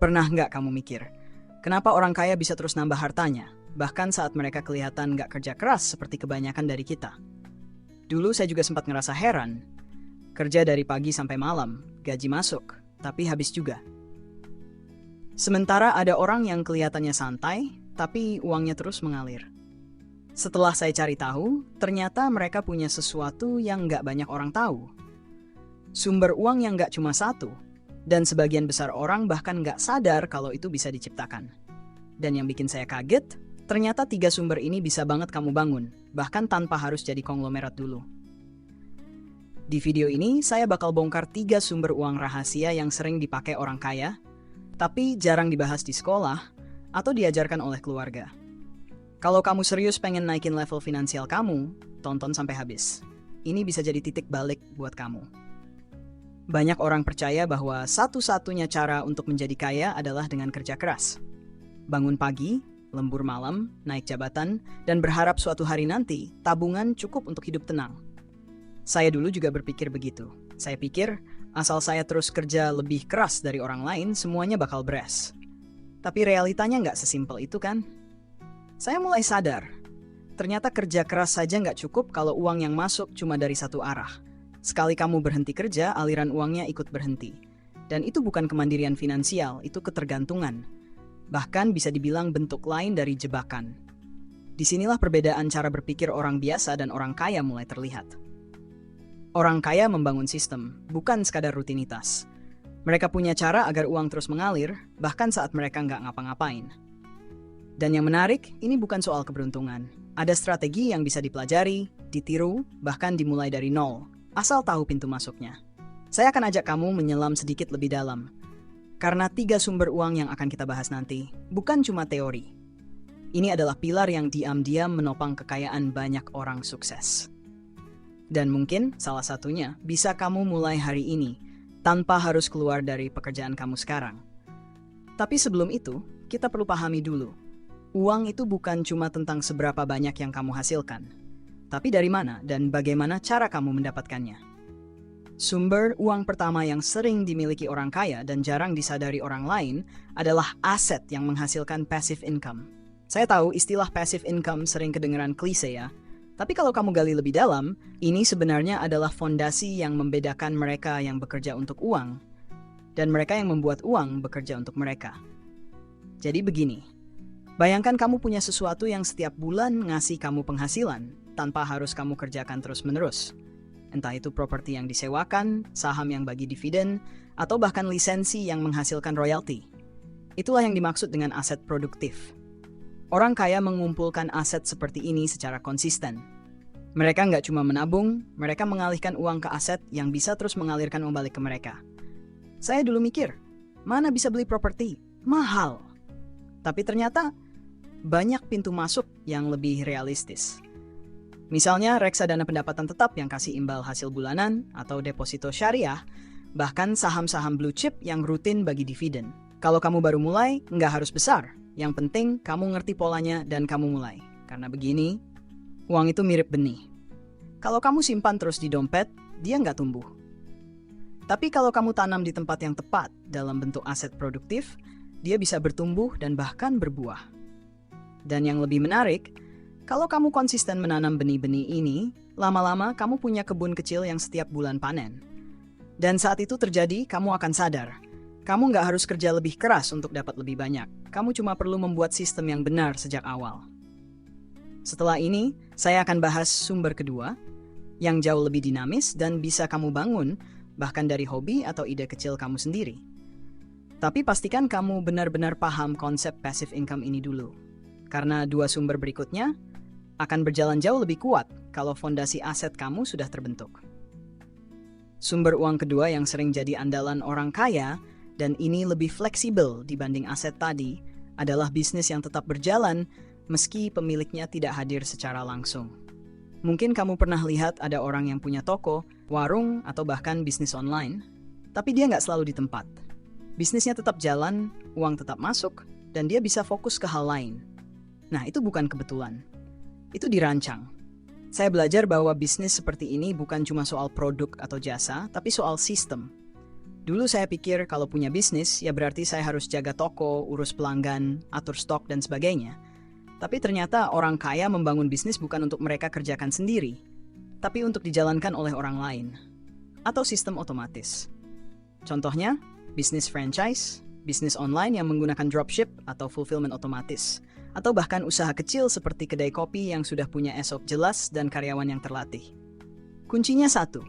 Pernah nggak kamu mikir, kenapa orang kaya bisa terus nambah hartanya, bahkan saat mereka kelihatan nggak kerja keras seperti kebanyakan dari kita? Dulu saya juga sempat ngerasa heran, kerja dari pagi sampai malam, gaji masuk, tapi habis juga. Sementara ada orang yang kelihatannya santai, tapi uangnya terus mengalir. Setelah saya cari tahu, ternyata mereka punya sesuatu yang nggak banyak orang tahu. Sumber uang yang nggak cuma satu, dan sebagian besar orang bahkan nggak sadar kalau itu bisa diciptakan. Dan yang bikin saya kaget, ternyata 3 sumber ini bisa banget kamu bangun, bahkan tanpa harus jadi konglomerat dulu. Di video ini, saya bakal bongkar 3 sumber uang rahasia yang sering dipakai orang kaya, tapi jarang dibahas di sekolah atau diajarkan oleh keluarga. Kalau kamu serius pengen naikin level finansial kamu, tonton sampai habis. Ini bisa jadi titik balik buat kamu. Banyak orang percaya bahwa satu-satunya cara untuk menjadi kaya adalah dengan kerja keras. Bangun pagi, lembur malam, naik jabatan, dan berharap suatu hari nanti tabungan cukup untuk hidup tenang. Saya dulu juga berpikir begitu. Saya pikir, asal saya terus kerja lebih keras dari orang lain, semuanya bakal beres. Tapi realitanya nggak sesimpel itu kan? Saya mulai sadar, ternyata kerja keras saja nggak cukup kalau uang yang masuk cuma dari satu arah. Sekali kamu berhenti kerja, aliran uangnya ikut berhenti. Dan itu bukan kemandirian finansial, itu ketergantungan. Bahkan bisa dibilang bentuk lain dari jebakan. Disinilah perbedaan cara berpikir orang biasa dan orang kaya mulai terlihat. Orang kaya membangun sistem, bukan sekadar rutinitas. Mereka punya cara agar uang terus mengalir, bahkan saat mereka nggak ngapa-ngapain. Dan yang menarik, ini bukan soal keberuntungan. Ada strategi yang bisa dipelajari, ditiru, bahkan dimulai dari nol, asal tahu pintu masuknya. Saya akan ajak kamu menyelam sedikit lebih dalam. Karena 3 sumber uang yang akan kita bahas nanti, bukan cuma teori. Ini adalah pilar yang diam-diam menopang kekayaan banyak orang sukses. Dan mungkin salah satunya bisa kamu mulai hari ini, tanpa harus keluar dari pekerjaan kamu sekarang. Tapi sebelum itu, kita perlu pahami dulu. Uang itu bukan cuma tentang seberapa banyak yang kamu hasilkan, tapi dari mana dan bagaimana cara kamu mendapatkannya. Sumber uang pertama yang sering dimiliki orang kaya dan jarang disadari orang lain adalah aset yang menghasilkan passive income. Saya tahu istilah passive income sering kedengeran klise ya, tapi kalau kamu gali lebih dalam, ini sebenarnya adalah fondasi yang membedakan mereka yang bekerja untuk uang dan mereka yang membuat uang bekerja untuk mereka. Jadi begini. Bayangkan kamu punya sesuatu yang setiap bulan ngasih kamu penghasilan tanpa harus kamu kerjakan terus-menerus. Entah itu properti yang disewakan, saham yang bagi dividen, atau bahkan lisensi yang menghasilkan royalti. Itulah yang dimaksud dengan aset produktif. Orang kaya mengumpulkan aset seperti ini secara konsisten. Mereka nggak cuma menabung, mereka mengalihkan uang ke aset yang bisa terus mengalirkan uang balik ke mereka. Saya dulu mikir, mana bisa beli properti? Mahal. Tapi ternyata banyak pintu masuk yang lebih realistis. Misalnya reksadana pendapatan tetap yang kasih imbal hasil bulanan atau deposito syariah, bahkan saham-saham blue chip yang rutin bagi dividen. Kalau kamu baru mulai, nggak harus besar. Yang penting kamu ngerti polanya dan kamu mulai. Karena begini, uang itu mirip benih. Kalau kamu simpan terus di dompet, dia nggak tumbuh. Tapi kalau kamu tanam di tempat yang tepat dalam bentuk aset produktif, dia bisa bertumbuh dan bahkan berbuah. Dan yang lebih menarik, kalau kamu konsisten menanam benih-benih ini, lama-lama kamu punya kebun kecil yang setiap bulan panen. Dan saat itu terjadi, kamu akan sadar. Kamu nggak harus kerja lebih keras untuk dapat lebih banyak. Kamu cuma perlu membuat sistem yang benar sejak awal. Setelah ini, saya akan bahas sumber kedua, yang jauh lebih dinamis dan bisa kamu bangun, bahkan dari hobi atau ide kecil kamu sendiri. Tapi pastikan kamu benar-benar paham konsep passive income ini dulu. Karena 2 sumber berikutnya akan berjalan jauh lebih kuat kalau fondasi aset kamu sudah terbentuk. Sumber uang kedua yang sering jadi andalan orang kaya, dan ini lebih fleksibel dibanding aset tadi, adalah bisnis yang tetap berjalan meski pemiliknya tidak hadir secara langsung. Mungkin kamu pernah lihat ada orang yang punya toko, warung, atau bahkan bisnis online, tapi dia nggak selalu di tempat. Bisnisnya tetap jalan, uang tetap masuk, dan dia bisa fokus ke hal lain. Nah, itu bukan kebetulan. Itu dirancang. Saya belajar bahwa bisnis seperti ini bukan cuma soal produk atau jasa, tapi soal sistem. Dulu saya pikir kalau punya bisnis, ya berarti saya harus jaga toko, urus pelanggan, atur stok, dan sebagainya. Tapi ternyata orang kaya membangun bisnis bukan untuk mereka kerjakan sendiri, tapi untuk dijalankan oleh orang lain, atau sistem otomatis. Contohnya, bisnis franchise, bisnis online yang menggunakan dropship atau fulfillment otomatis, atau bahkan usaha kecil seperti kedai kopi yang sudah punya SOP jelas dan karyawan yang terlatih. Kuncinya satu,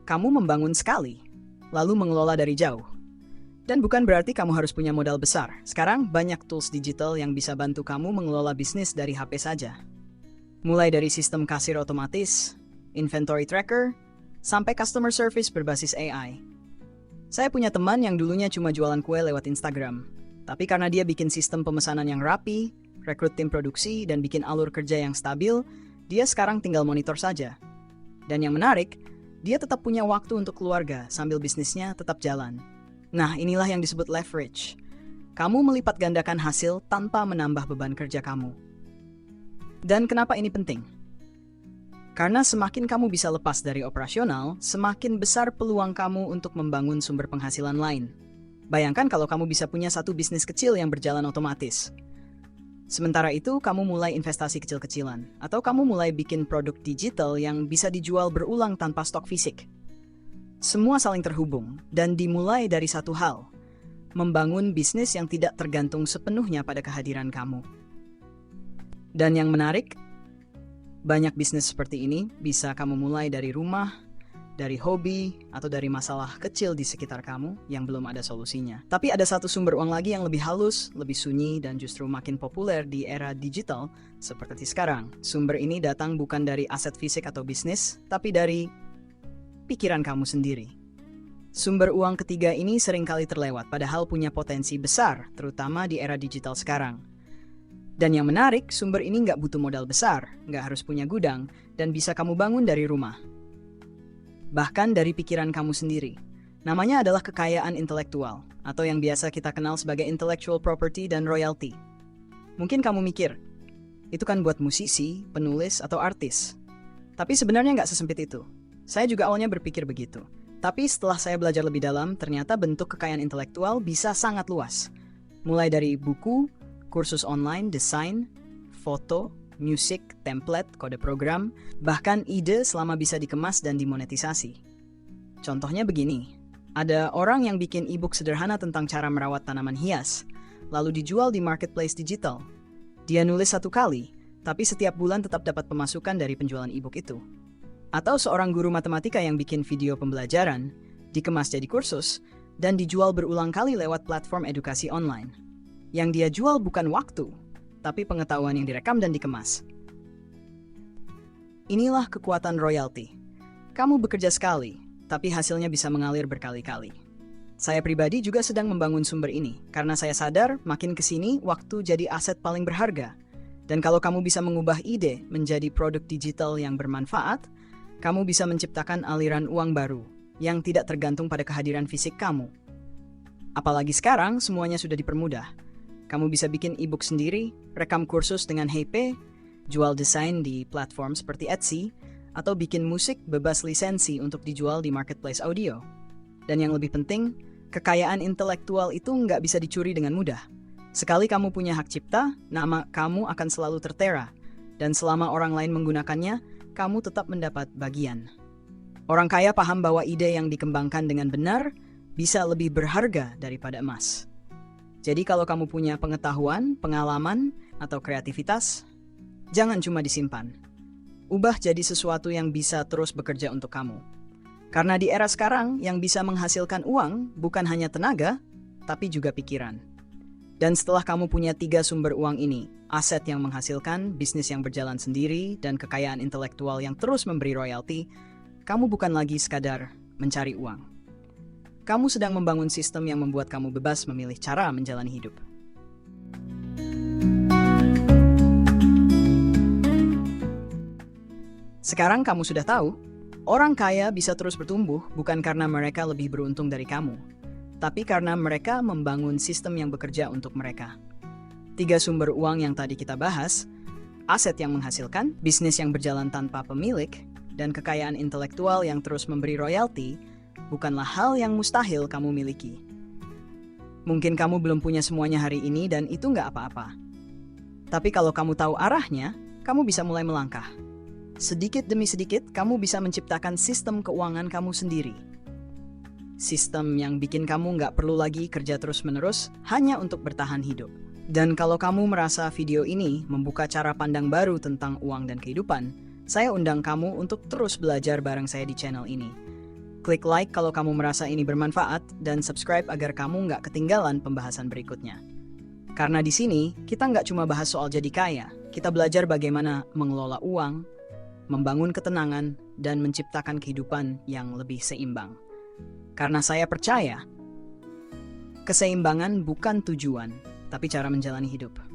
kamu membangun sekali, lalu mengelola dari jauh. Dan bukan berarti kamu harus punya modal besar. Sekarang banyak tools digital yang bisa bantu kamu mengelola bisnis dari HP saja. Mulai dari sistem kasir otomatis, inventory tracker, sampai customer service berbasis AI. Saya punya teman yang dulunya cuma jualan kue lewat Instagram. Tapi karena dia bikin sistem pemesanan yang rapi, rekrut tim produksi, dan bikin alur kerja yang stabil, dia sekarang tinggal monitor saja. Dan yang menarik, dia tetap punya waktu untuk keluarga sambil bisnisnya tetap jalan. Nah, inilah yang disebut leverage. Kamu melipat gandakan hasil tanpa menambah beban kerja kamu. Dan kenapa ini penting? Karena semakin kamu bisa lepas dari operasional, semakin besar peluang kamu untuk membangun sumber penghasilan lain. Bayangkan kalau kamu bisa punya satu bisnis kecil yang berjalan otomatis. Sementara itu, kamu mulai investasi kecil-kecilan, atau kamu mulai bikin produk digital yang bisa dijual berulang tanpa stok fisik. Semua saling terhubung, dan dimulai dari satu hal, membangun bisnis yang tidak tergantung sepenuhnya pada kehadiran kamu. Dan yang menarik, banyak bisnis seperti ini bisa kamu mulai dari rumah, dari hobi, atau dari masalah kecil di sekitar kamu yang belum ada solusinya. Tapi ada satu sumber uang lagi yang lebih halus, lebih sunyi, dan justru makin populer di era digital seperti sekarang. Sumber ini datang bukan dari aset fisik atau bisnis, tapi dari pikiran kamu sendiri. Sumber uang ketiga ini seringkali terlewat, padahal punya potensi besar, terutama di era digital sekarang. Dan yang menarik, sumber ini nggak butuh modal besar, nggak harus punya gudang, dan bisa kamu bangun dari rumah. Bahkan dari pikiran kamu sendiri. Namanya adalah kekayaan intelektual, atau yang biasa kita kenal sebagai intellectual property dan royalty. Mungkin kamu mikir, itu kan buat musisi, penulis, atau artis. Tapi sebenarnya nggak sesempit itu. Saya juga awalnya berpikir begitu. Tapi setelah saya belajar lebih dalam, ternyata bentuk kekayaan intelektual bisa sangat luas. Mulai dari buku, kursus online, desain, foto, musik, template, kode program, bahkan ide selama bisa dikemas dan dimonetisasi. Contohnya begini, ada orang yang bikin e-book sederhana tentang cara merawat tanaman hias, lalu dijual di marketplace digital. Dia nulis satu kali, tapi setiap bulan tetap dapat pemasukan dari penjualan e-book itu. Atau seorang guru matematika yang bikin video pembelajaran, dikemas jadi kursus, dan dijual berulang kali lewat platform edukasi online. Yang dia jual bukan waktu, tapi pengetahuan yang direkam dan dikemas. Inilah kekuatan royalty. Kamu bekerja sekali, tapi hasilnya bisa mengalir berkali-kali. Saya pribadi juga sedang membangun sumber ini, karena saya sadar makin kesini waktu jadi aset paling berharga. Dan kalau kamu bisa mengubah ide menjadi produk digital yang bermanfaat, kamu bisa menciptakan aliran uang baru yang tidak tergantung pada kehadiran fisik kamu. Apalagi sekarang semuanya sudah dipermudah. Kamu bisa bikin e-book sendiri, rekam kursus dengan HP, jual desain di platform seperti Etsy, atau bikin musik bebas lisensi untuk dijual di marketplace audio. Dan yang lebih penting, kekayaan intelektual itu nggak bisa dicuri dengan mudah. Sekali kamu punya hak cipta, nama kamu akan selalu tertera. Dan selama orang lain menggunakannya, kamu tetap mendapat bagian. Orang kaya paham bahwa ide yang dikembangkan dengan benar bisa lebih berharga daripada emas. Jadi kalau kamu punya pengetahuan, pengalaman, atau kreativitas, jangan cuma disimpan. Ubah jadi sesuatu yang bisa terus bekerja untuk kamu. Karena di era sekarang, yang bisa menghasilkan uang bukan hanya tenaga, tapi juga pikiran. Dan setelah kamu punya 3 sumber uang ini, aset yang menghasilkan, bisnis yang berjalan sendiri, dan kekayaan intelektual yang terus memberi royalti, kamu bukan lagi sekadar mencari uang. Kamu sedang membangun sistem yang membuat kamu bebas memilih cara menjalani hidup. Sekarang kamu sudah tahu, orang kaya bisa terus bertumbuh bukan karena mereka lebih beruntung dari kamu, tapi karena mereka membangun sistem yang bekerja untuk mereka. 3 sumber uang yang tadi kita bahas, aset yang menghasilkan, bisnis yang berjalan tanpa pemilik, dan kekayaan intelektual yang terus memberi royalti, bukanlah hal yang mustahil kamu miliki. Mungkin kamu belum punya semuanya hari ini dan itu nggak apa-apa. Tapi kalau kamu tahu arahnya, kamu bisa mulai melangkah. Sedikit demi sedikit, kamu bisa menciptakan sistem keuangan kamu sendiri. Sistem yang bikin kamu nggak perlu lagi kerja terus-menerus hanya untuk bertahan hidup. Dan kalau kamu merasa video ini membuka cara pandang baru tentang uang dan kehidupan, saya undang kamu untuk terus belajar bareng saya di channel ini. Klik like kalau kamu merasa ini bermanfaat dan subscribe agar kamu nggak ketinggalan pembahasan berikutnya. Karena di sini, kita nggak cuma bahas soal jadi kaya, kita belajar bagaimana mengelola uang, membangun ketenangan, dan menciptakan kehidupan yang lebih seimbang. Karena saya percaya, keseimbangan bukan tujuan, tapi cara menjalani hidup.